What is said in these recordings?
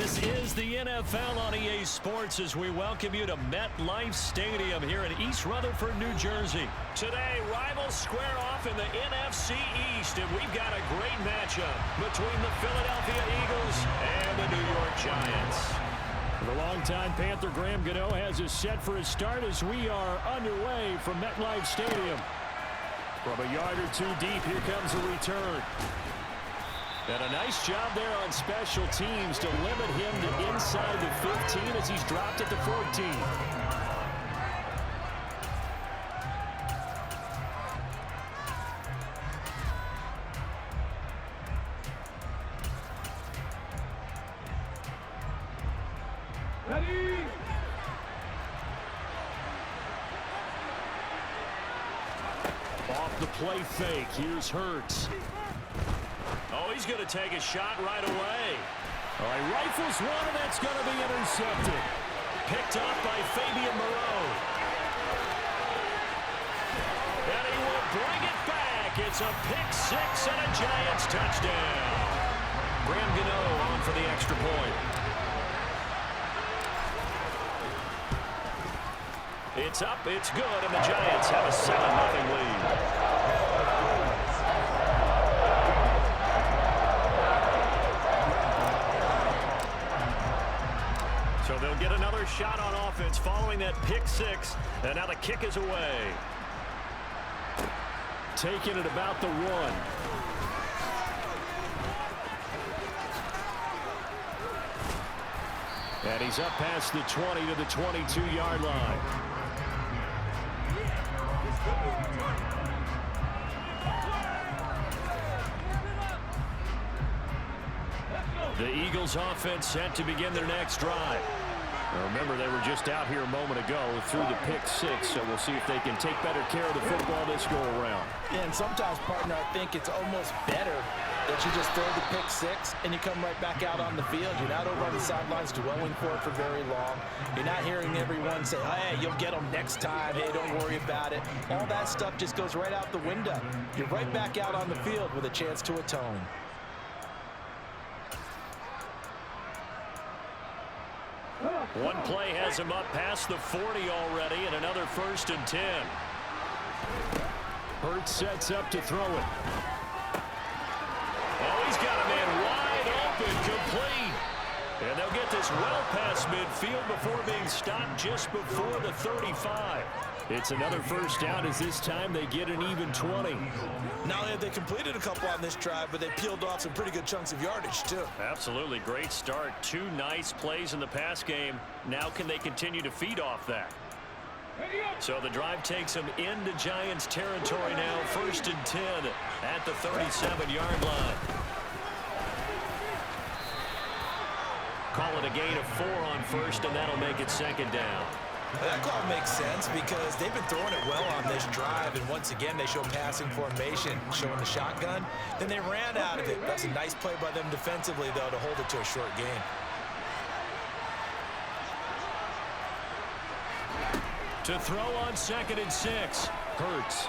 This is the NFL on EA Sports as we welcome you to MetLife Stadium here in East Rutherford, New Jersey. Today, rivals square off in the NFC East, and we've got a great matchup between the Philadelphia Eagles and the New York Giants. The longtime Panther Graham Gano has us set for his start as we are underway from MetLife Stadium. From a yard or two deep, here comes a return. And a nice job there on special teams to limit him to inside the 15 as he's dropped at the 14. Ready? Off the play fake, here's Hurts. Oh, he's going to take a shot right away. All right, rifles one, and that's going to be intercepted. Picked up by Fabian Moreau. And he will bring it back. It's a pick six and a Giants touchdown. Graham Gano on for the extra point. It's up, it's good, and the Giants have a 7-0 lead. So they'll get another shot on offense following that pick six, and now the kick is away. Taking it about the 1. And he's up past the 20 to the 22-yard line. The Eagles offense set to begin their next drive. Now remember, they were just out here a moment ago through the pick six, so we'll see if they can take better care of the football this go-around. Yeah, and sometimes, partner, I think it's almost better that you just throw the pick six and you come right back out on the field. You're not over on the sidelines dwelling for it for very long. You're not hearing everyone say, hey, you'll get them next time. Hey, don't worry about it. All that stuff just goes right out the window. You're right back out on the field with a chance to atone. One play has him up past the 40 already, and another 1st and 10. Hurts sets up to throw it. Oh, he's got a man wide open, complete. And they'll get this well past midfield before being stopped just before the 35. It's another 1st down as this time they get an even 20. Not only have they completed a couple on this drive, but they peeled off some pretty good chunks of yardage, too. Absolutely. Great start. 2 nice plays in the pass game. Now can they continue to feed off that? So the drive takes them into Giants territory now. 1st and 10 at the 37-yard line. Call it a gain of 4 on 1st, and that'll make it 2nd down. That call makes sense because they've been throwing it well on this drive, and once again they show passing formation, showing the shotgun. Then they ran out of it. That's a nice play by them defensively, though, to hold it to a short gain. To throw on 2nd and 6. Hurts.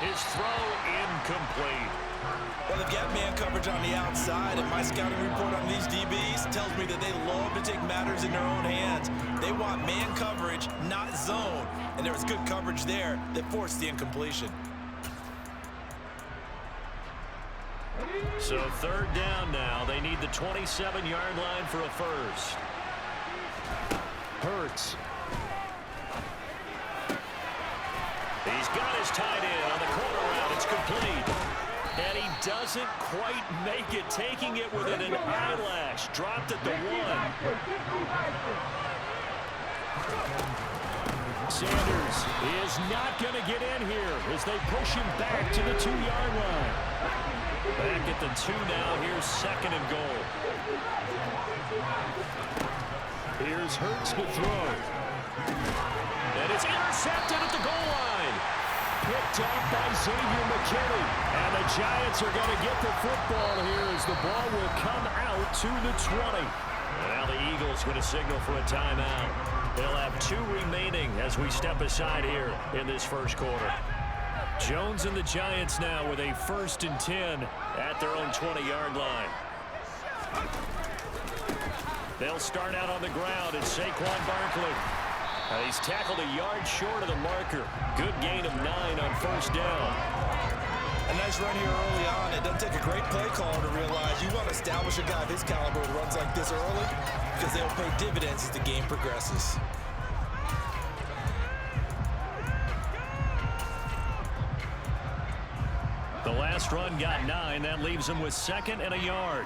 His throw incomplete. Well, they've got man coverage on the outside, and my scouting report on these DBs tells me that they love to take matters in their own hands. They want man coverage, not zone, and there was good coverage there that forced the incompletion. So 3rd down now. They need the 27-yard line for a 1st. Hurts. He's got his tight end on the corner route. It's complete. And he doesn't quite make it, taking it within an eyelash. Dropped at the 1. Sanders is not going to get in here as they push him back to the 2-yard line. Back at the 2 now. Here's 2nd and goal. Here's Hurts to throw. And it's intercepted at the goal line. Picked up by Xavier McKinney. And the Giants are going to get the football here as the ball will come out to the 20. Now the Eagles going to signal for a timeout. They'll have 2 remaining as we step aside here in this 1st quarter. Jones and the Giants now with a 1st and 10 at their own 20-yard line. They'll start out on the ground, and Saquon Barkley. He's tackled a yard short of the marker. Good gain of 9 on first down. A nice run here early on. It doesn't take a great play caller to realize you want to establish a guy of his caliber with runs like this early because they'll pay dividends as the game progresses. The last run got 9. That leaves him with 2nd and a yard.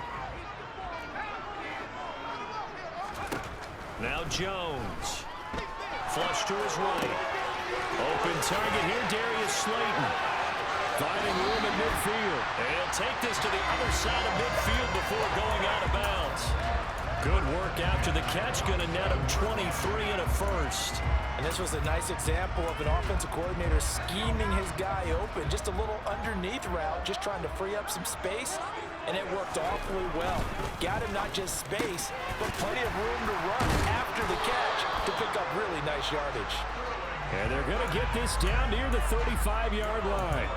Now Jones. Flush to his right. Open target here, Darius Slayton. Finding room in midfield. And he'll take this to the other side of midfield before going out of bounds. Good work after the catch. Going to net him 23 and a first. And this was a nice example of an offensive coordinator scheming his guy open. Just a little underneath route, just trying to free up some space. And it worked awfully well. Got him not just space, but plenty of room to run after the catch to pick up really nice yardage. And they're going to get this down near the 35-yard line.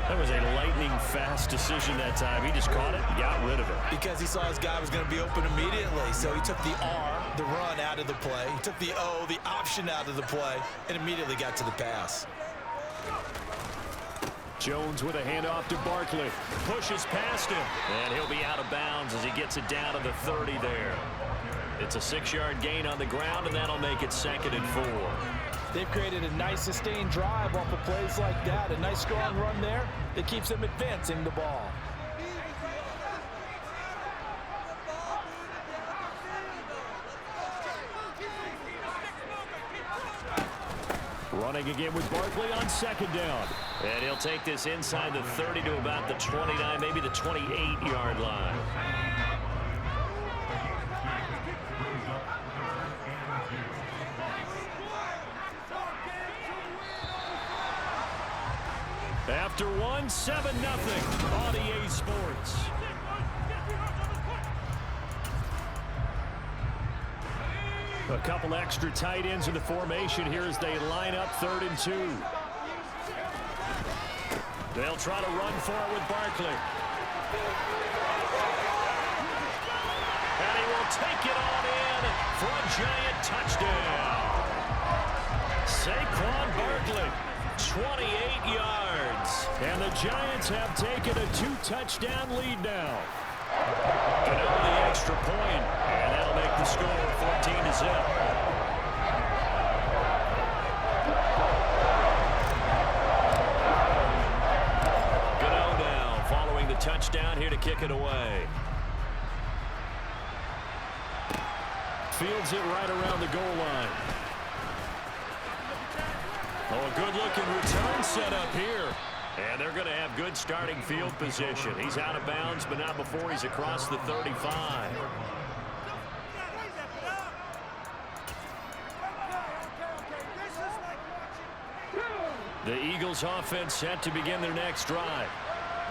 That was a lightning-fast decision that time. He just caught it and got rid of it. Because he saw his guy was going to be open immediately. So he took the R, the run, out of the play. He took the O, the option, out of the play, and immediately got to the pass. Jones with a handoff to Barkley. Pushes past him. And he'll be out of bounds as he gets it down to the 30 there. It's a 6-yard gain on the ground, and that'll make it 2nd and 4. They've created a nice sustained drive off of plays like that. A nice strong run there that keeps them advancing the ball. Running again with Barkley on 2nd down. And he'll take this inside the 30 to about the 29, maybe the 28-yard line. After 1, 7-0 on EA Sports. A couple extra tight ends in the formation here as they line up 3rd and 2. They'll try to run for it with Barkley. And he will take it on in for a giant touchdown. Saquon Barkley, 28 yards. And the Giants have taken a 2-touchdown lead now. And over the extra point, and that'll make the score 14-0. Gano now following the touchdown here to kick it away. Fields it right around the goal line. Oh, a good-looking return set up here. And they're going to have good starting field position. He's out of bounds, but not before he's across the 35. The Eagles offense set to begin their next drive.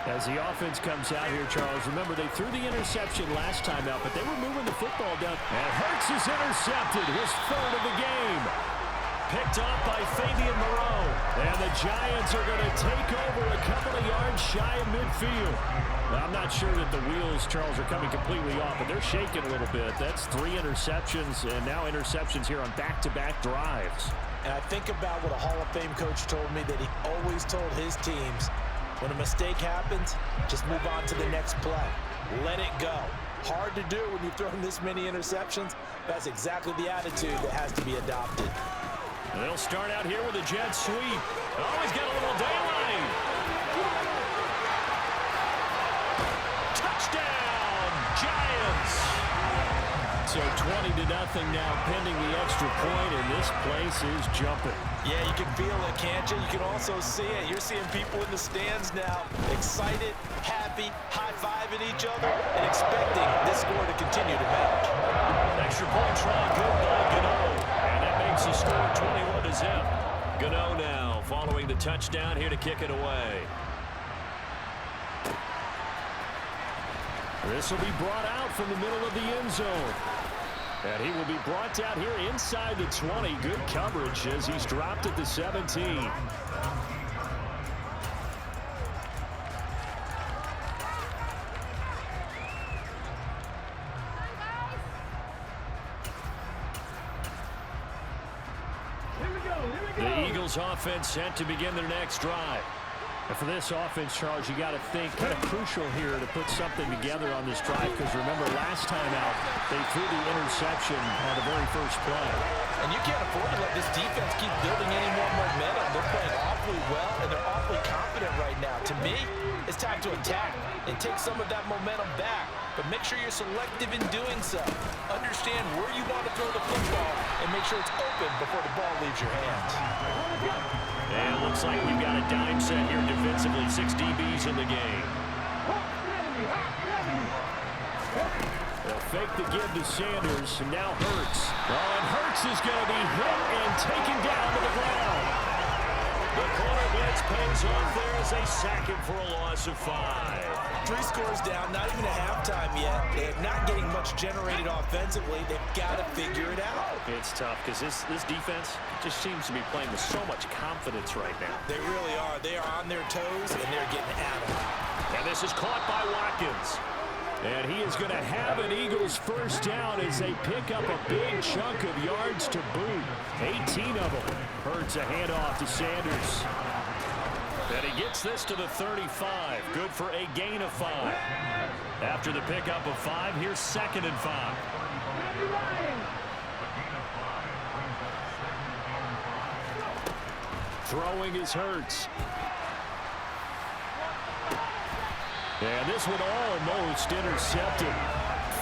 As the offense comes out here, Charles, remember they threw the interception last time out, but they were moving the football down. And Hurts is intercepted, his 3rd of the game. Picked off by Fabian Moreau. And the Giants are going to take over a couple of yards shy of midfield. Now, I'm not sure that the wheels, Charles, are coming completely off, but they're shaking a little bit. That's 3 interceptions, and now interceptions here on back-to-back drives. And I think about what a Hall of Fame coach told me that he always told his teams, when a mistake happens, just move on to the next play. Let it go. Hard to do when you've thrown this many interceptions. That's exactly the attitude that has to be adopted. They'll start out here with a jet sweep. Oh, he's got a little daylight. Touchdown, Giants. So 20-0 now pending the extra point, and this place is jumping. Yeah, you can feel it, can't you? You can also see it. You're seeing people in the stands now, excited, happy, high-fiving each other, and expecting this score to continue to mount. Extra point try, good by Gano. And that makes the score 21-0. Gano now following the touchdown here to kick it away. This will be brought out from the middle of the end zone. And he will be brought out here inside the 20. Good coverage as he's dropped at the 17. The Eagles offense set to begin their next drive. And for this offense, Charles, you got to think kind of crucial here to put something together on this drive, because remember last time out they threw the interception on the very first play. And you can't afford to let this defense keep building any more momentum. They're playing awfully well, and they're awfully confident right now. To me, it's time to attack and take some of that momentum back. But make sure you're selective in doing so. Understand where you want to throw the football and make sure it's open before the ball leaves your hands. And it looks like we've got a dime set here defensively. 6 DBs in the game. They'll fake the give to Sanders, and now Hurts. Oh, and Hurts is going to be hit and taken down to the ground. The corner blitz pays off there as they sack him for a loss of 5. 3 scores down, not even at halftime yet. They're not getting much generated offensively. They've got to figure it out. It's tough because this defense just seems to be playing with so much confidence right now. They really are. They are on their toes, and they're getting at them. And this is caught by Watkins. And he is going to have an Eagles first down as they pick up a big chunk of yards to boot. 18 of them. Hurts a handoff to Sanders. And he gets this to the 35. Good for a gain of 5. After the pickup of 5, here's 2nd and 5. Throwing is Hurts. And this one almost intercepted.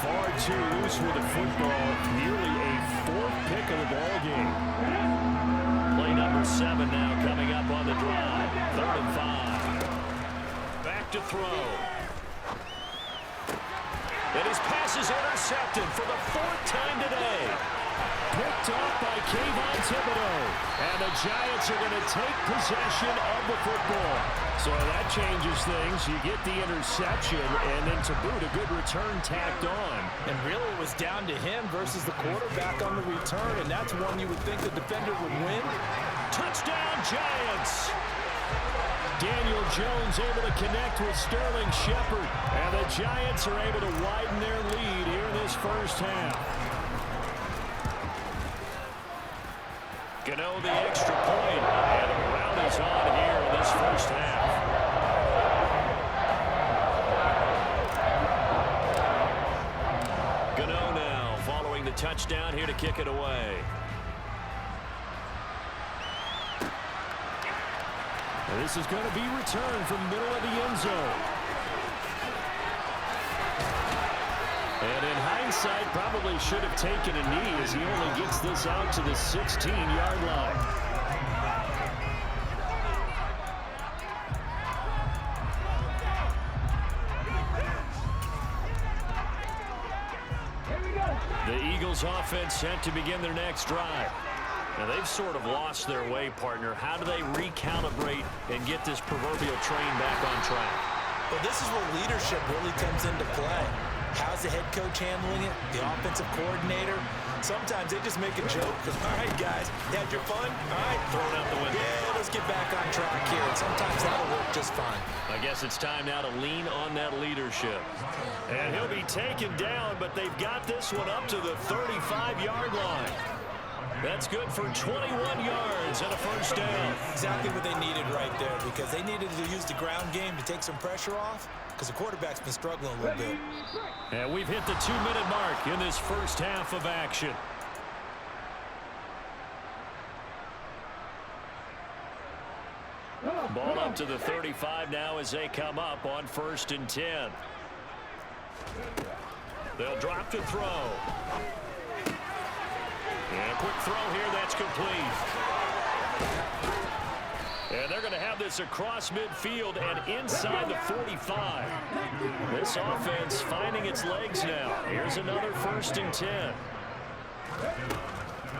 Far too loose with the football. Nearly a 4th pick of the ball game. Play number 7 now coming up on the drive. 3rd and 5. Back to throw. And his pass is intercepted for the 4th time today. Picked off by Kayvon Thibodeau. And the Giants are going to take possession of the football. So that changes things. You get the interception, and then to boot, a good return tacked on. And really, it was down to him versus the quarterback on the return, and that's one you would think the defender would win. Touchdown, Giants! Daniel Jones able to connect with Sterling Shepard. And the Giants are able to widen their lead here in this first half. Gano the extra point, and the round is on here in this first half. Gano now following the touchdown here to kick it away. And this is going to be returned from the middle of the end zone. And in hindsight, probably should have taken a knee as he only gets this out to the 16-yard line. The Eagles offense set to begin their next drive. Now they've sort of lost their way, partner. How do they recalibrate and get this proverbial train back on track? Well, this is where leadership really comes into play. How's the head coach handling it? The offensive coordinator? Sometimes they just make a joke. All right, guys, you had your fun? All right. Throw it out the window. Yeah, let's get back on track here. And sometimes that'll work just fine. I guess it's time now to lean on that leadership. And he'll be taken down, but they've got this one up to the 35-yard line. That's good for 21 yards and a first down. Exactly what they needed right there, because they needed to use the ground game to take some pressure off, because the quarterback's been struggling a little bit. And we've hit the 2-minute mark in this first half of action. Ball up to the 35 now as they come up on 1st and 10. They'll drop to throw. And a quick throw here, that's complete. And they're going to have this across midfield and inside the 45. This offense finding its legs now. Here's another 1st and 10.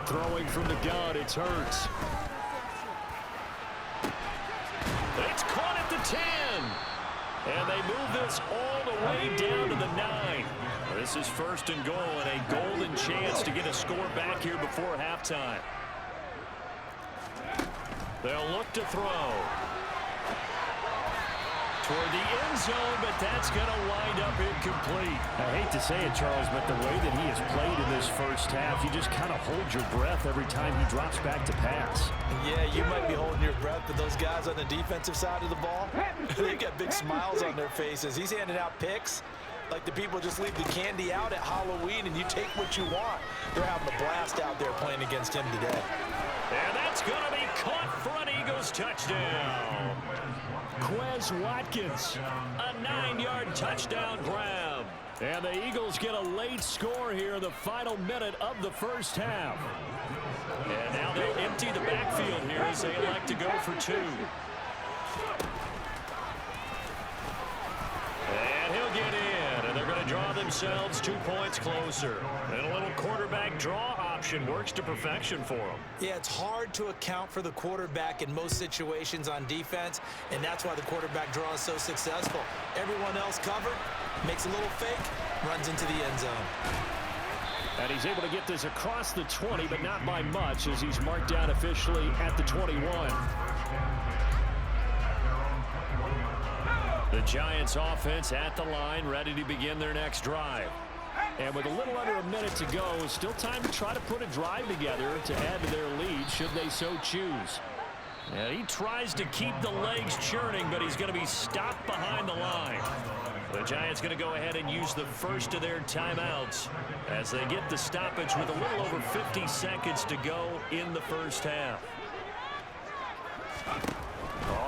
Throwing from the gun, it's Hurts. It's caught at the 10. And they move this all the way down to the 9. This is 1st and goal and a golden chance to get a score back here before halftime. They'll look to throw. toward the end zone, but that's going to wind up incomplete. I hate to say it, Charles, but the way that he has played in this first half, you just kind of hold your breath every time he drops back to pass. Yeah, you might be holding your breath, but those guys on the defensive side of the ball, they've got big smiles on their faces. He's handing out picks like the people just leave the candy out at Halloween and you take what you want. They're having a blast out there playing against him today. And that's going to be caught for an Eagles touchdown. Quez Watkins, a 9-yard touchdown grab. And the Eagles get a late score here in the final minute of the first half. And now they'll empty the backfield here as they elect to go for 2. And he'll get in, and they're going to draw themselves 2 points closer. And a little quarterback draw option works to perfection for them. Yeah, it's hard to account for the quarterback in most situations on defense, and that's why the quarterback draw is so successful. Everyone else covered, makes a little fake, runs into the end zone. And he's able to get this across the 20, but not by much, as he's marked down officially at the 21. The Giants offense at the line, ready to begin their next drive. And with a little under a minute to go, still time to try to put a drive together to add to their lead, should they so choose. And he tries to keep the legs churning, but he's going to be stopped behind the line. The Giants going to go ahead and use the first of their timeouts as they get the stoppage with a little over 50 seconds to go in the first half.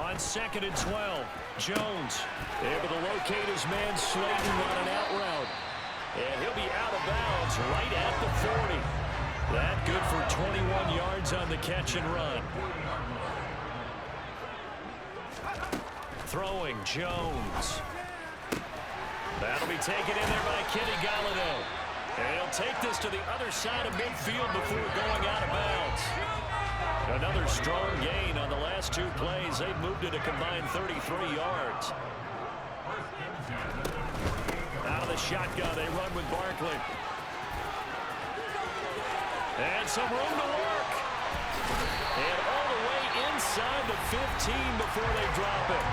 On 2nd and 12, Jones able to locate his man Slayton on an out route. And he'll be out of bounds right at the 40. That good for 21 yards on the catch and run. Throwing Jones. That'll be taken in there by Kenny Galladay. And he'll take this to the other side of midfield before going out of bounds. Another strong gain on the last 2 plays. They've moved it a combined 33 yards. Out of the shotgun, they run with Barkley. And some room to work. And all the way inside the 15 before they drop it.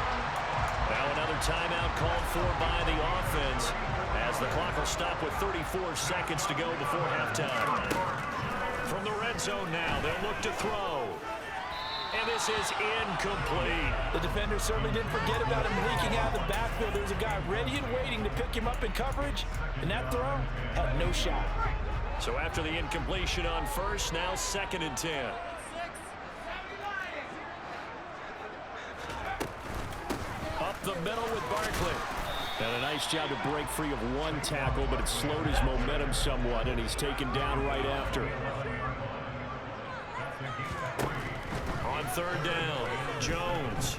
Now another timeout called for by the offense as the clock will stop with 34 seconds to go before halftime. From the red zone now, they'll look to throw. And this is incomplete. The defender certainly didn't forget about him leaking out of the backfield. There was a guy ready and waiting to pick him up in coverage, and that throw had no shot. So after the incompletion on first, now 2nd and 10. Up the middle with Barkley. And a nice job to break free of 1 tackle, but it slowed his momentum somewhat, and he's taken down right after. On 3rd down, Jones.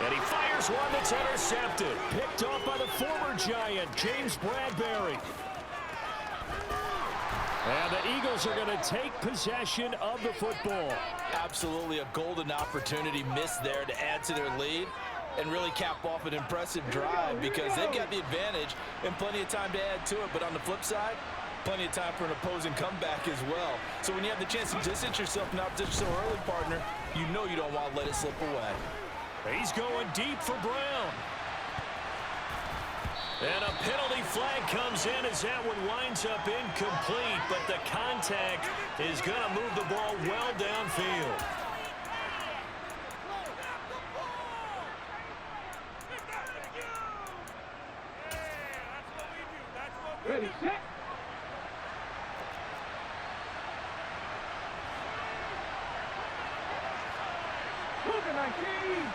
And he fires one that's intercepted. Picked off by the former Giant, James Bradbury. And the Eagles are going to take possession of the football. Absolutely a golden opportunity missed there to add to their lead and really cap off an impressive drive because they've got the advantage and plenty of time to add to it. But on the flip side, plenty of time for an opposing comeback as well. So when you have the chance to distance yourself from opposition so early, partner, you know you don't want to let it slip away. He's going deep for Brown. And a penalty flag comes in as that one winds up incomplete, but the contact is going to move the ball well downfield. Ready, set. Moving 19.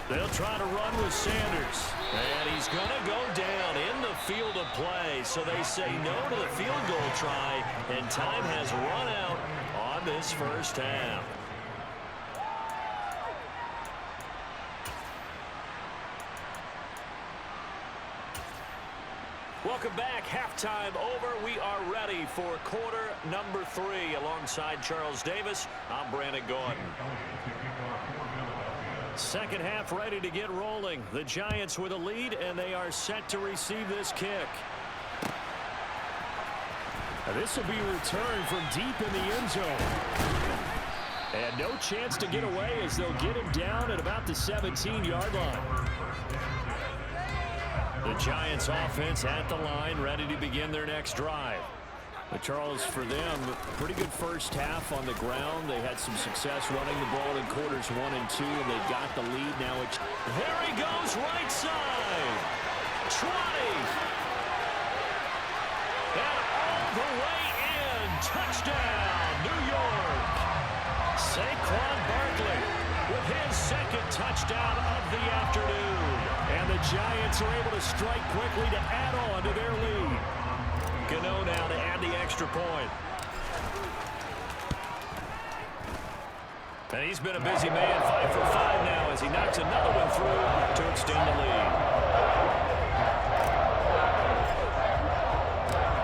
They'll try to run with Sanders. And he's going to go down in the field of play. So they say no to the field goal try. And time has run out on this first half. Welcome back. Halftime over. We are ready for quarter number 3. Alongside Charles Davis, I'm Brandon Gordon. Second half ready to get rolling. The Giants with a lead, and they are set to receive this kick. This will be a return from deep in the end zone. And no chance to get away as they'll get him down at about the 17-yard line. The Giants offense at the line, ready to begin their next drive. But Charles, for them, pretty good first half on the ground. They had some success running the ball in quarters 1 and 2, and they got the lead. Now it's there he goes, right side. 20. And all the way in. Touchdown, New York. Saquon Barkley with his second touchdown of the afternoon. And the Giants are able to strike quickly to add on to their lead. Gano now to add the extra point. And he's been a busy man, 5 for 5 now as he knocks another one through to extend the lead.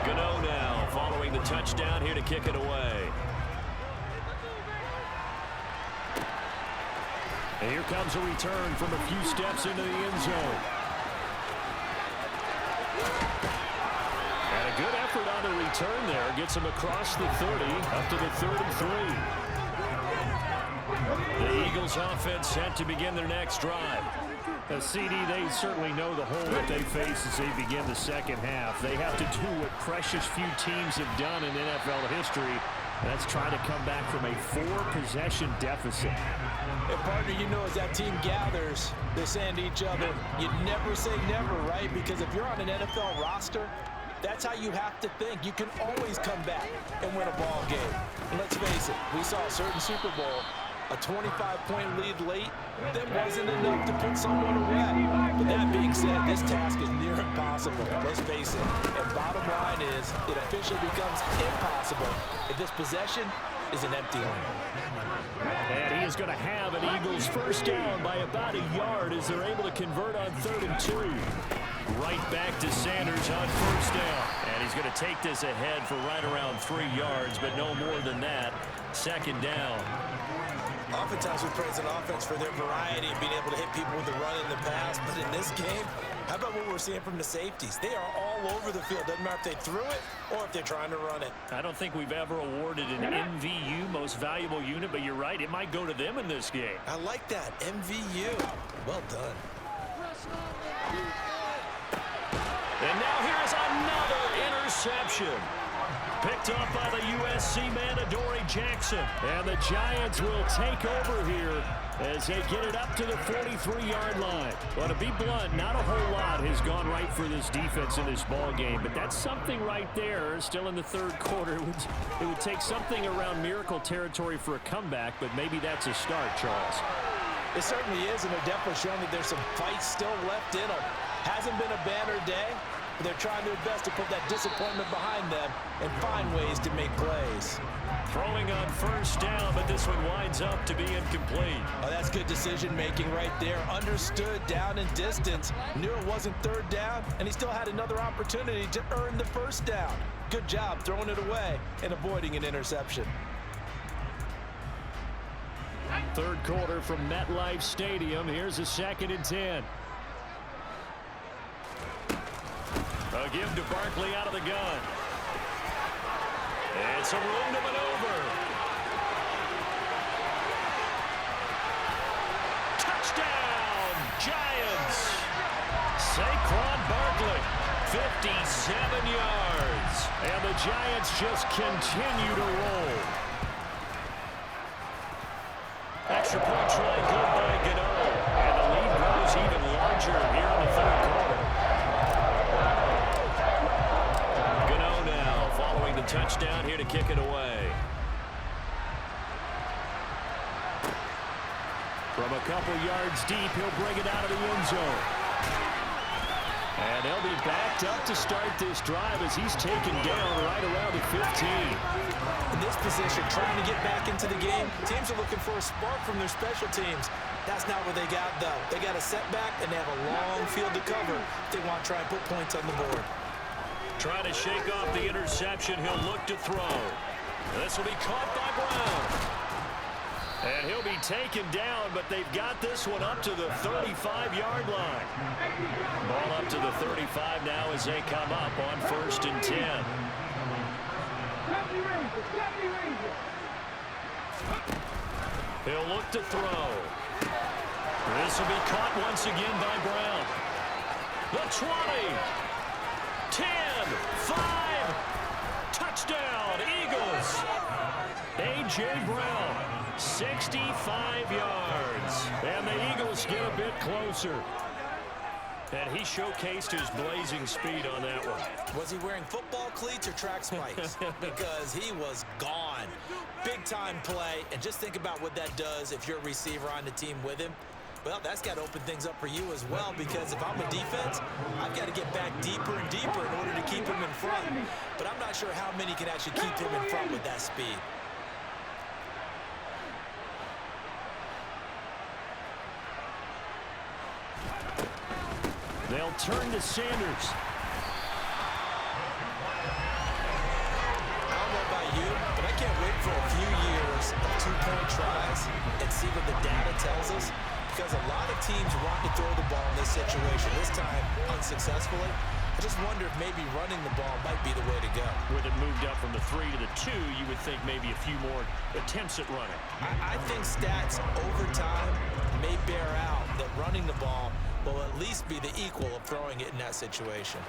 Gano now following the touchdown here to kick it away. And here comes a return from a few steps into the end zone. And a good effort on the return there. Gets him across the 30, up to the 33. The Eagles offense set to begin their next drive. CD, they certainly know the hole that they face as they begin the second half. They have to do what precious few teams have done in NFL history. That's trying to come back from a 4-possession deficit. And partner, you know, as that team gathers, they're saying to each other, you never say never, right? Because if you're on an NFL roster, that's how you have to think. You can always come back and win a ball game. And let's face it, we saw a certain Super Bowl, a 25-point lead late, that wasn't enough to put someone away. But that being said, this task is near impossible. Let's face it. And bottom line is, it officially becomes impossible if this possession is an empty one. And he is going to have an Eagles first down by about a yard as they're able to convert on 3rd and 2. Right back to Sanders on first down. And he's going to take this ahead for right around 3 yards, but no more than that. 2nd down. Oftentimes we praise an offense for their variety and being able to hit people with the run in the pass. But in this game, how about what we're seeing from the safeties? They are all over the field. Doesn't matter if they threw it or if they're trying to run it. I don't think we've ever awarded an MVU, most valuable unit, but you're right. It might go to them in this game. I like that. MVU. Well done. And now here's another interception. Picked up by the USC man, Adoree Jackson. And the Giants will take over here as they get it up to the 43-yard line. Well, to be blunt, not a whole lot has gone right for this defense in this ball game, but that's something right there. Still in the 3rd quarter. It would take something around miracle territory for a comeback, but maybe that's a start, Charles. It certainly is, and they're definitely showing that there's some fight still left in them. Hasn't been a banner day, but they're trying their best to put that disappointment behind them and find ways to make plays. Throwing on first down, but this one winds up to be incomplete. Oh, that's good decision-making right there. Understood down and distance. Knew it wasn't 3rd down, and he still had another opportunity to earn the first down. Good job throwing it away and avoiding an interception. 3rd quarter from MetLife Stadium. Here's a 2nd and 10. A give to Barkley out of the gun. It's a room to maneuver. Touchdown, Giants. Saquon Barkley, 57 yards. And the Giants just continue to roll. Extra point try good by Gano. And the lead grows even larger here in the 3rd quarter. Gano now following the touchdown here to kick it away. From a couple yards deep, he'll bring it out of the end zone. And they'll be backed up to start this drive as he's taken down right around the 15. In this position, trying to get back into the game, teams are looking for a spark from their special teams. That's not what they got, though. They got a setback, and they have a long field to cover if they want to try and put points on the board. Trying to shake off the interception. He'll look to throw. This will be caught by Brown. And he'll be taken down, but they've got this one up to the 35-yard line. Ball up to the 35 now as they come up on 1st and 10. He'll look to throw. This will be caught once again by Brown. The 20. 10. 5. Touchdown, Eagles. A.J. Brown, 65 yards. And the Eagles get a bit closer. And he showcased his blazing speed on that one. Was he wearing football cleats or track spikes? Because he was gone. Big-time play. And just think about what that does if you're a receiver on the team with him. Well, that's got to open things up for you as well, because if I'm a defense, I've got to get back deeper and deeper in order to keep him in front. But I'm not sure how many can actually keep him in front with that speed. They'll turn to Sanders. I don't know about you, but I can't wait for a few years of two-point tries and see what the data tells us. Because a lot of teams want to throw the ball in this situation, this time unsuccessfully. I just wonder if maybe running the ball might be the way to go. With it moved up from the 3 to the 2, you would think maybe a few more attempts at running. I think stats over time may bear out that running the ball will at least be the equal of throwing it in that situation.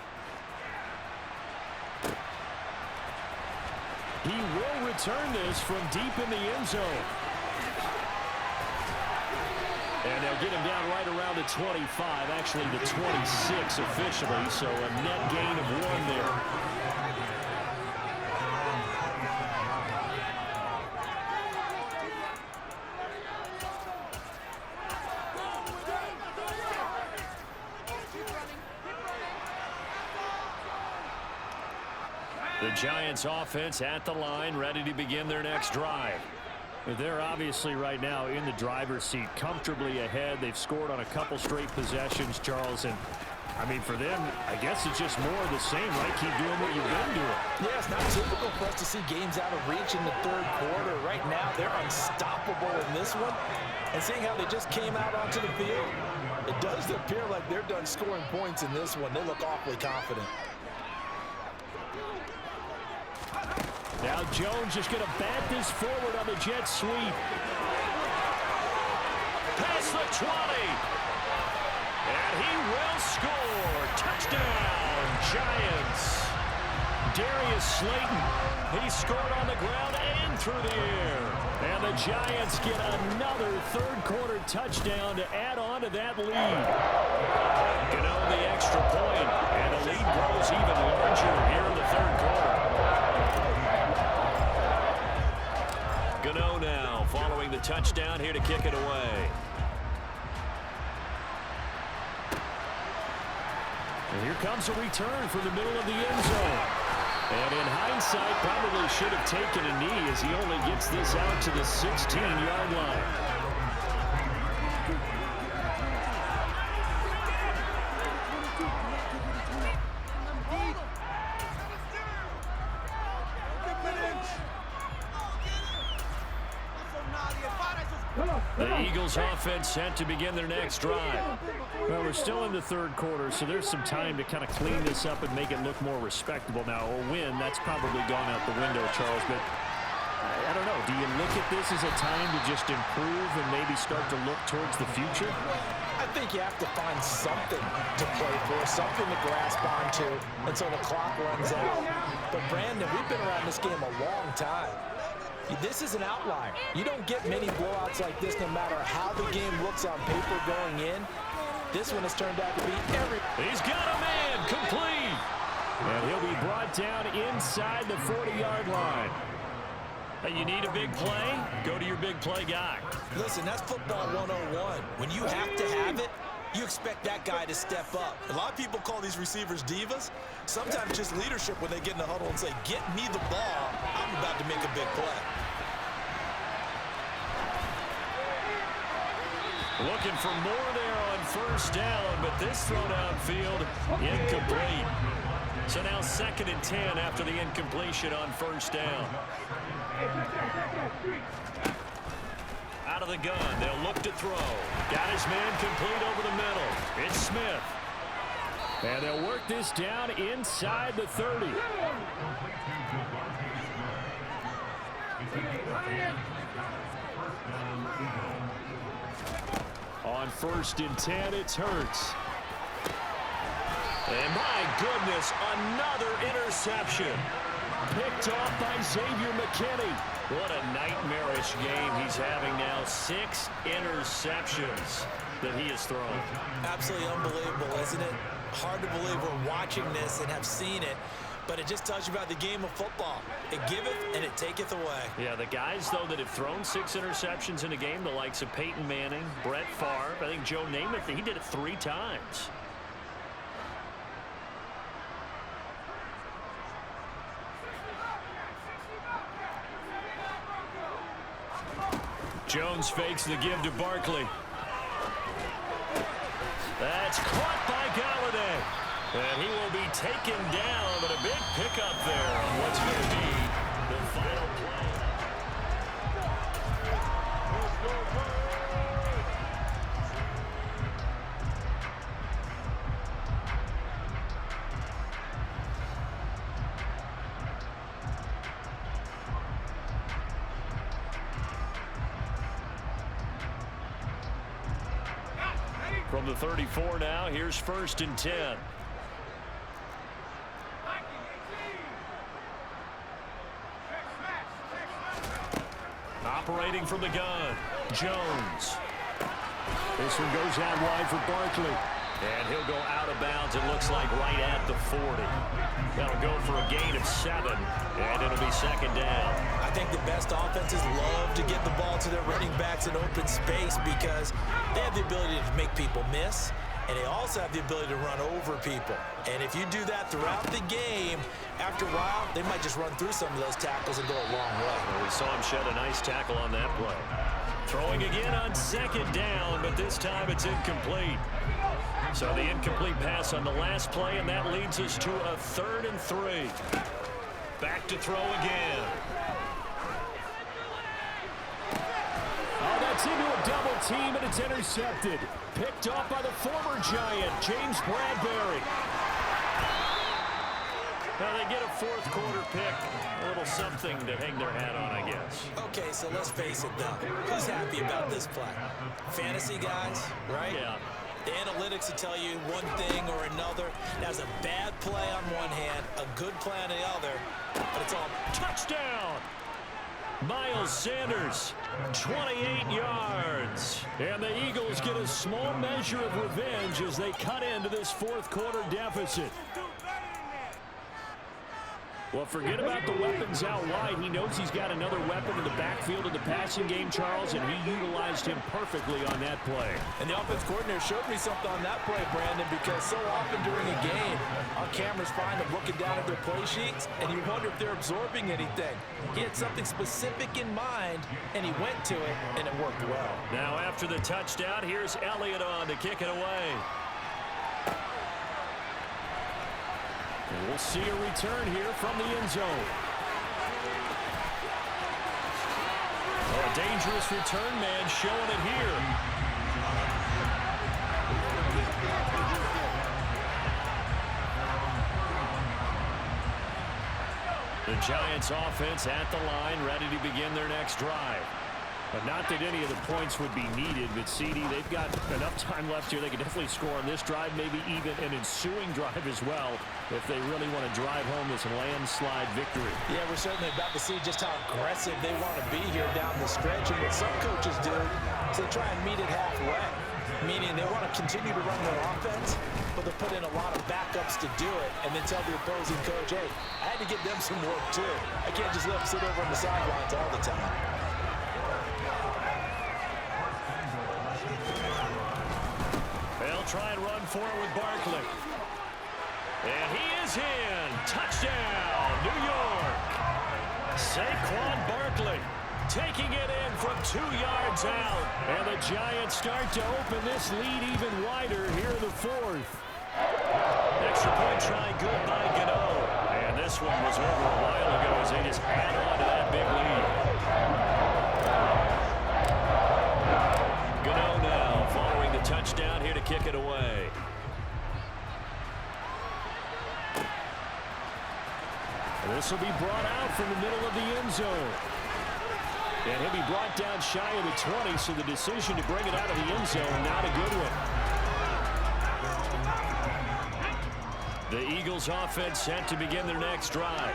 He will return this from deep in the end zone. And they'll get him down right around the 25, actually the 26 officially, so a net gain of 1 there. The Giants offense at the line, ready to begin their next drive. They're obviously right now in the driver's seat, comfortably ahead. They've scored on a couple straight possessions, Charles. And, I mean, for them, I guess it's just more of the same, right? Keep doing what you've been doing. Yeah, it's not typical for us to see games out of reach in the third quarter. Right now, they're unstoppable in this one. And seeing how they just came out onto the field, it does appear like they're done scoring points in this one. They look awfully confident. Now Jones just going to bat this forward on the jet sweep. Past the 20. And he will score. Touchdown, Giants. Darius Slayton. He scored on the ground and through the air. And the Giants get another third-quarter touchdown to add on to that lead. You know, the extra point, and the lead grows even larger here in the third quarter. Gano now following the touchdown here to kick it away. And here comes a return from the middle of the end zone. And in hindsight, probably should have taken a knee as he only gets this out to the 16-yard line. The Eagles offense set to begin their next drive. Well, we're still in the third quarter, so there's some time to kind of clean this up and make it look more respectable. Now, a win, that's probably gone out the window, Charles, but I don't know. Do you look at this as a time to just improve and maybe start to look towards the future? I think you have to find something to play for, something to grasp onto until the clock runs out. But, Brandon, we've been around this game a long time. This is an outlier. You don't get many blowouts like this no matter how the game looks on paper going in. This one has turned out to be every... He's got a man complete. And he'll be brought down inside the 40-yard line. Hey, you need a big play? Go to your big play guy. Listen, that's football 101. When you have to have it, you expect that guy to step up. A lot of people call these receivers divas. Sometimes just leadership when they get in the huddle and say, get me the ball. I'm about to make a big play. Looking for more there on first down, but this throw downfield incomplete. So now 2nd and 10 after the incompletion on first down. Out of the gun, they'll look to throw. Got his man complete over the middle. It's Smith. And they'll work this down inside the 30. On 1st and 10, it's Hurts. And my goodness, another interception. Picked off by Xavier McKinney. What a nightmarish game he's having now. 6 interceptions that he has thrown. Absolutely unbelievable, isn't it? Hard to believe we're watching this and have seen it, but it just tells you about the game of football. It giveth and it taketh away. Yeah, the guys, though, that have thrown 6 interceptions in a game, the likes of Peyton Manning, Brett Favre, I think Joe Namath, he did it 3 times. Jones fakes the give to Barkley. That's caught by Galladay. And he will be taken down, but a big pickup there on what's going to be the final play. From the 34 now, here's 1st and 10. Operating from the gun, Jones. This one goes out wide for Barkley. And he'll go out of bounds, it looks like, right at the 40. That'll go for a gain of 7, and it'll be 2nd down. I think the best offenses love to get the ball to their running backs in open space because they have the ability to make people miss, and they also have the ability to run over people. And if you do that throughout the game, after a while, they might just run through some of those tackles and go a long way. Well, we saw him shed a nice tackle on that play. Throwing again on 2nd down, but this time it's incomplete. So the incomplete pass on the last play, and that leads us to a 3rd and 3. Back to throw again. Oh, that's into a double team, and it's intercepted. Picked off by the former Giant, James Bradbury. Well, they get a 4th quarter pick. A little something to hang their hat on, I guess. Okay, so let's face it, though. Who's happy about this play? Fantasy guys, right? Yeah. The analytics will tell you one thing or another. That's a bad play on one hand, a good play on the other, but it's all touchdown. Miles Sanders, 28 yards. And the Eagles get a small measure of revenge as they cut into this 4th quarter deficit. Well, forget about the weapons out wide. He knows he's got another weapon in the backfield of the passing game, Charles, and he utilized him perfectly on that play. And the offense coordinator showed me something on that play, Brandon, because so often during a game, our cameras find them looking down at their play sheets, and you wonder if they're absorbing anything. He had something specific in mind, and he went to it, and it worked well. Now, after the touchdown, here's Elliott on to kick it away. We'll see a return here from the end zone. Oh, a dangerous return man showing it here. The Giants offense at the line, ready to begin their next drive. But not that any of the points would be needed, but CD, they've got enough time left here. They can definitely score on this drive, maybe even an ensuing drive as well, if they really want to drive home this landslide victory. Yeah, we're certainly about to see just how aggressive they want to be here down the stretch. And what some coaches do is they try and meet it halfway, meaning they want to continue to run their offense, but they put in a lot of backups to do it, and then tell the opposing coach, hey, I had to get them some work too. I can't just let them sit over on the sidelines all the time. They'll try and run for it with Barkley. And he is in. Touchdown, New York. Saquon Barkley taking it in from 2 yards out. And the Giants start to open this lead even wider here in the 4th. Extra point try good by Gano. And this one was over a while ago as they just add on to that big lead. Gano now following the touchdown here to kick it away. This will be brought out from the middle of the end zone. And he'll be brought down shy of the 20, so the decision to bring it out of the end zone, not a good one. The Eagles offense set to begin their next drive.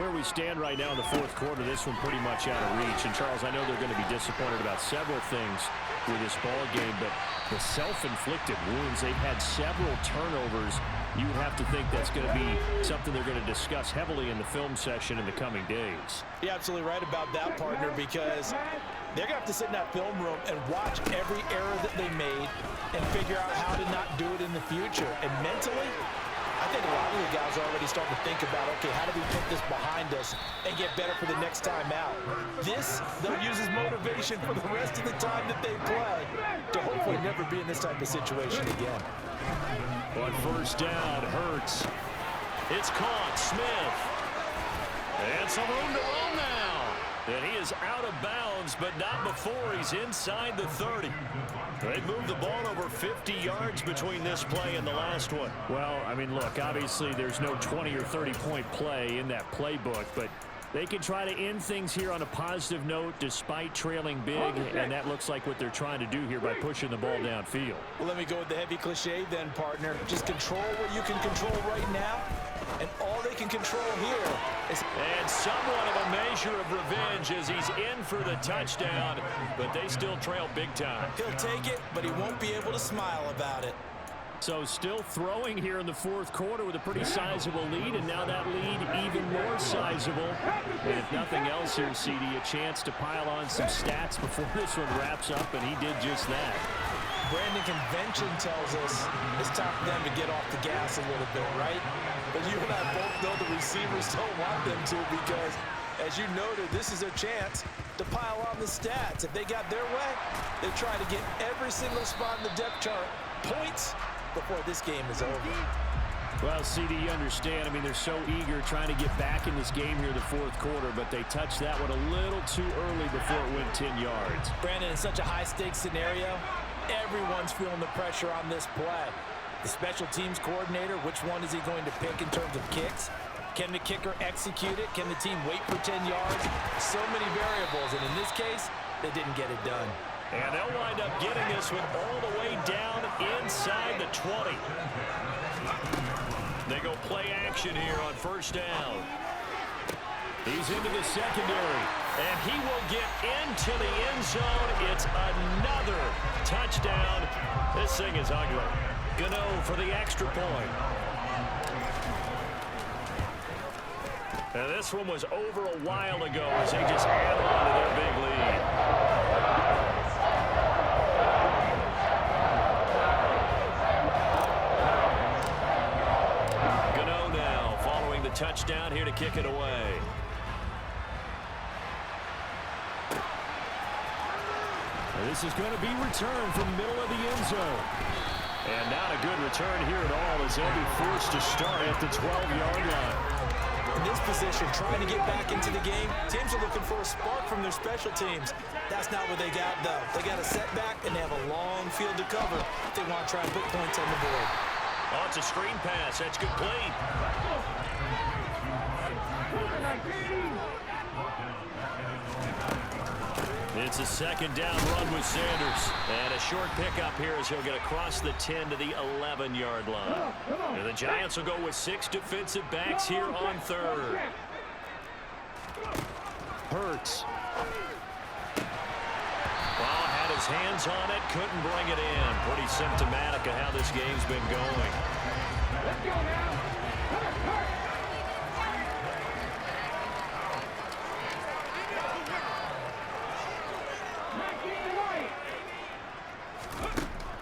Where we stand right now in the fourth quarter, this one pretty much out of reach. And, Charles, I know they're going to be disappointed about several things with this ball game, but the self-inflicted wounds, they've had several turnovers. You would have to think that's going to be something they're going to discuss heavily in the film session in the coming days. You're absolutely right about that, partner, because they're going to have to sit in that film room and watch every error that they made and figure out how to not do it in the future. And mentally, I think a lot of the guys are already starting to think about, okay, how do we put this behind us and get better for the next time out? This, they'll use as motivation for the rest of the time that they play to hopefully never be in this type of situation again. On first down, Hurts. It's caught. Smith. And some room to run now. And he is out of bounds, but not before he's inside the 30. They moved the ball over 50 yards between this play and the last one. Well, I mean, look, obviously there's no 20 or 30-point play in that playbook, but they can try to end things here on a positive note despite trailing big, and that looks like what they're trying to do here by pushing the ball downfield. Well, let me go with the heavy cliche then, partner. Just control what you can control right now, and all they can control here is... And somewhat of a measure of revenge as he's in for the touchdown, but they still trail big time. He'll take it, but he won't be able to smile about it. So still throwing here in the fourth quarter with a pretty sizable lead, and now that lead even more sizable. And if nothing else here, CD, a chance to pile on some stats before this one wraps up, and he did just that. Brandon, convention tells us it's time for them to get off the gas a little bit, right? But you and I both know the receivers don't want them to, because, as you noted, this is their chance to pile on the stats. If they got their way, they try to get every single spot in the depth chart points before this game is over. Well, CD, you understand. I mean, they're so eager trying to get back in this game here in the fourth quarter, but they touched that one a little too early before it went 10 yards. Brandon, in such a high-stakes scenario, everyone's feeling the pressure on this play. The special teams coordinator, which one is he going to pick in terms of kicks? Can the kicker execute it? Can the team wait for 10 yards? So many variables, and in this case, they didn't get it done. And they'll wind up getting this one all the way down inside the 20. They go play action here on first down. He's into the secondary. And he will get into the end zone. It's another touchdown. This thing is ugly. Gano for the extra point. And this one was over a while ago as they just add on to their big lead. Gano now following the touchdown here to kick it away. This is going to be returned from the middle of the end zone. And not a good return here at all as they'll be forced to start at the 12-yard line. In this position, trying to get back into the game, teams are looking for a spark from their special teams. That's not what they got, though. They got a setback, and they have a long field to cover if they want to try and put points on the board. Oh, it's a screen pass. That's complete. It's a second down run with Sanders. And a short pickup here as he'll get across the 10 to the 11-yard line. And the Giants will go with 6 defensive backs here on third. Hurts. Well, had his hands on it, couldn't bring it in. Pretty symptomatic of how this game's been going. Let's go now.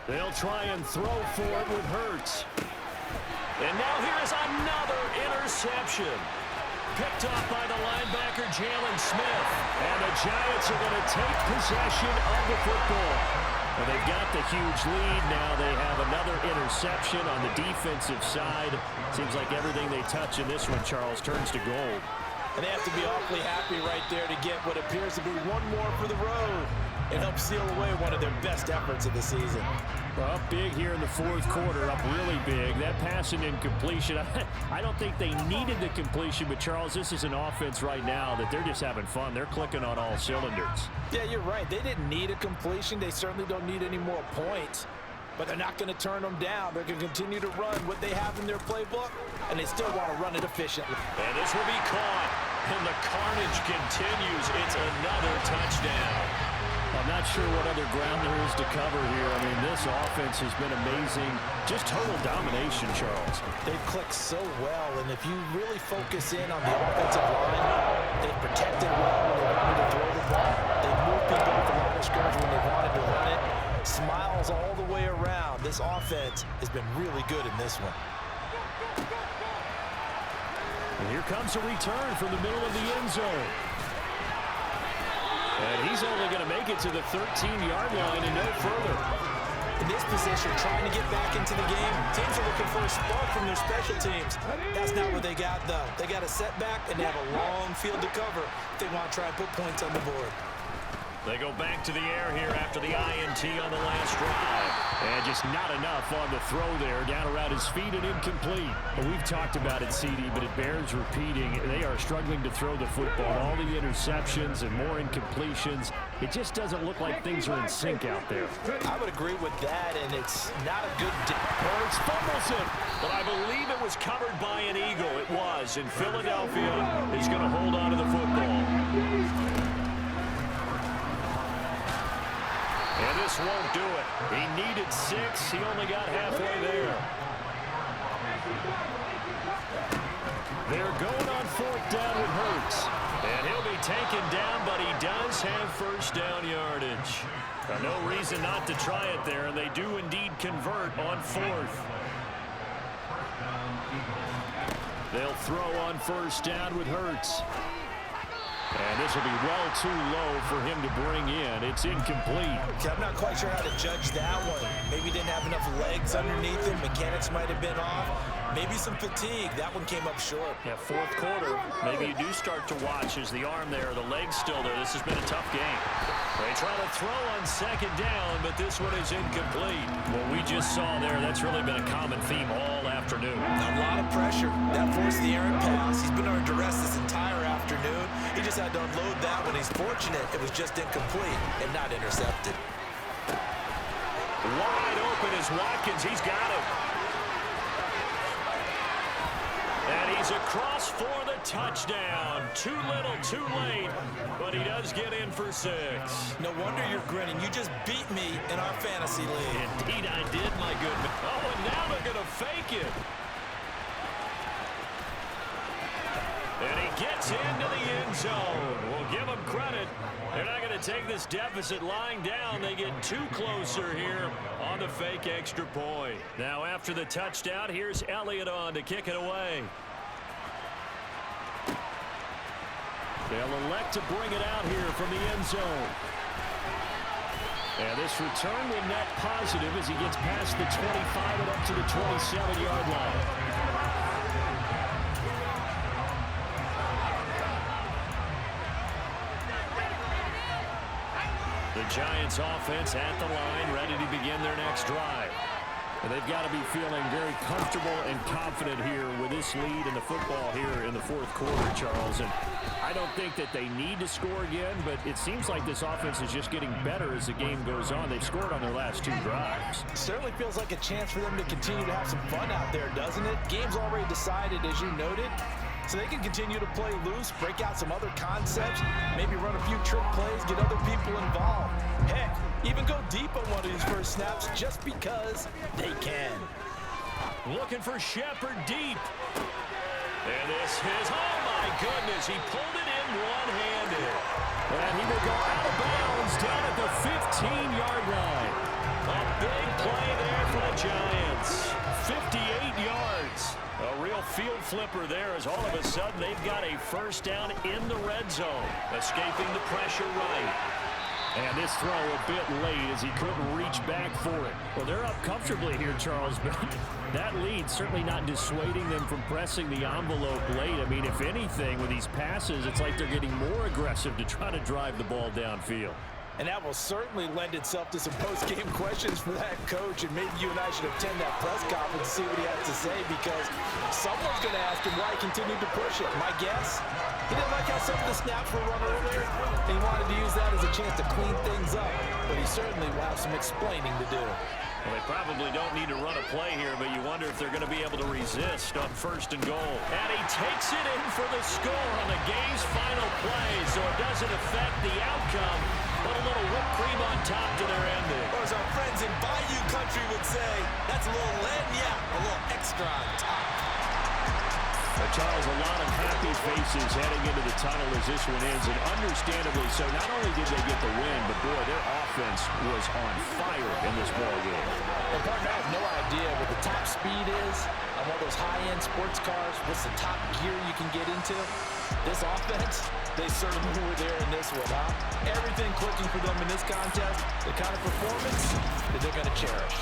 They'll try and throw for it with Hurts. And now here is another interception. Picked off by the linebacker, Jalen Smith. And the Giants are going to take possession of the football. And they've got the huge lead. Now they have another interception on the defensive side. Seems like everything they touch in this one, Charles, turns to gold. And they have to be awfully happy right there to get what appears to be one more for the road. and help seal away one of their best efforts of the season. Well, up big here in the fourth quarter, up really big. That passing incompletion, I don't think they needed the completion, but Charles, this is an offense right now that they're just having fun. They're clicking on all cylinders. Yeah, you're right. They didn't need a completion. They certainly don't need any more points, but they're not going to turn them down. They're going to continue to run what they have in their playbook, and they still want to run it efficiently. And this will be caught, and the carnage continues. It's another touchdown. I'm not sure what other ground there is to cover here. I mean, this offense has been amazing. Just total domination, Charles. They've clicked so well, and if you really focus in on the offensive line, they've protected well when they wanted to throw the ball. They've moved people off the line of scrimmage when they wanted to run it. Smiles all the way around. This offense has been really good in this one. And here comes a return from the middle of the end zone. And he's only going to make it to the 13-yard line and no further. In this position, trying to get back into the game, teams are looking for a spark from their special teams. That's not what they got, though. They got a setback, and they have a long field to cover if they want to try and put points on the board. They go back to the air here after the INT on the last drive. And just not enough on the throw there. Down around his feet and incomplete. Well, we've talked about it, CD, but it bears repeating. They are struggling to throw the football. All the interceptions and more incompletions. It just doesn't look like things are in sync out there. I would agree with that, and it's not a good Hurts fumbles it, but I believe it was covered by an Eagle. It was, and Philadelphia is going to hold on to the football. And this won't do it. He needed 6. He only got halfway there. They're going on 4th down with Hurts. And he'll be taken down, but he does have first down yardage. No reason not to try it there, and they do indeed convert on 4th. They'll throw on first down with Hurts. And this will be well too low for him to bring in. It's incomplete. Okay, I'm not quite sure how to judge that one. Maybe didn't have enough legs underneath him. Mechanics might have been off. Maybe some fatigue. That one came up short. Yeah, 4th quarter. Maybe you do start to watch. Is the arm there, the leg's still there? This has been a tough game. They try to throw on 2nd down, but this one is incomplete. What we just saw there, that's really been a common theme all afternoon. A lot of pressure. That forced the errant pass. He's been under duress this entire afternoon. He just had to unload that one. He's fortunate it was just incomplete and not intercepted. Wide open is Watkins. He's got it. And he's across for the touchdown. Too little, too late, but he does get in for 6. No wonder you're grinning. You just beat me in our fantasy league. Indeed I did, my goodness. Oh, and now they're going to fake it. And he gets into the end zone. We'll give him credit. They're not going to take this deficit lying down. They get too closer here on the fake extra point. Now after the touchdown, here's Elliott on to kick it away. They'll elect to bring it out here from the end zone. And this return will net positive as he gets past the 25 and up to the 27-yard line. The Giants offense at the line, ready to begin their next drive. And they've got to be feeling very comfortable and confident here with this lead in the football here in the 4th quarter, Charles. And I don't think that they need to score again, but it seems like this offense is just getting better as the game goes on. They've scored on their last 2 drives. Certainly feels like a chance for them to continue to have some fun out there, doesn't it? Game's already decided, as you noted. So they can continue to play loose, break out some other concepts, maybe run a few trick plays, get other people involved. Heck, even go deep on one of these first snaps just because they can. Looking for Shepard deep. And this is, oh my goodness, he pulled it in one-handed. And he will go out of bounds down at the 15-yard line. A big play there for the Giants. 58 yards. A real field flipper there as all of a sudden they've got a first down in the red zone. Escaping the pressure right. And this throw a bit late as he couldn't reach back for it. Well, they're up comfortably here, Charles, but that lead certainly not dissuading them from pressing the envelope late. I mean, if anything, with these passes, it's like they're getting more aggressive to try to drive the ball downfield. And that will certainly lend itself to some post-game questions for that coach, and maybe you and I should attend that press conference to see what he has to say, because someone's going to ask him why he continued to push it. My guess, he didn't like how some of the snaps were run earlier, and he wanted to use that as a chance to clean things up, but he certainly will have some explaining to do. Well, they probably don't need to run a play here, but you wonder if they're going to be able to resist on 1st and goal. And he takes it in for the score on the game's final play, so it doesn't affect the outcome, but a little whipped cream on top to their ending. Or as our friends in Bayou Country would say, that's a little lagniappe, a little extra on top. Charles, a lot of happy faces heading into the tunnel as this one ends, and understandably so. Not only did they get the win, but boy, their offense was on fire in this ball game. Well, partner, I have no idea what the top speed is on one of those high-end sports cars. What's the top gear you can get into? This offense, they certainly were there in this one, huh? Everything clicking for them in this contest, the kind of performance that they're going to cherish.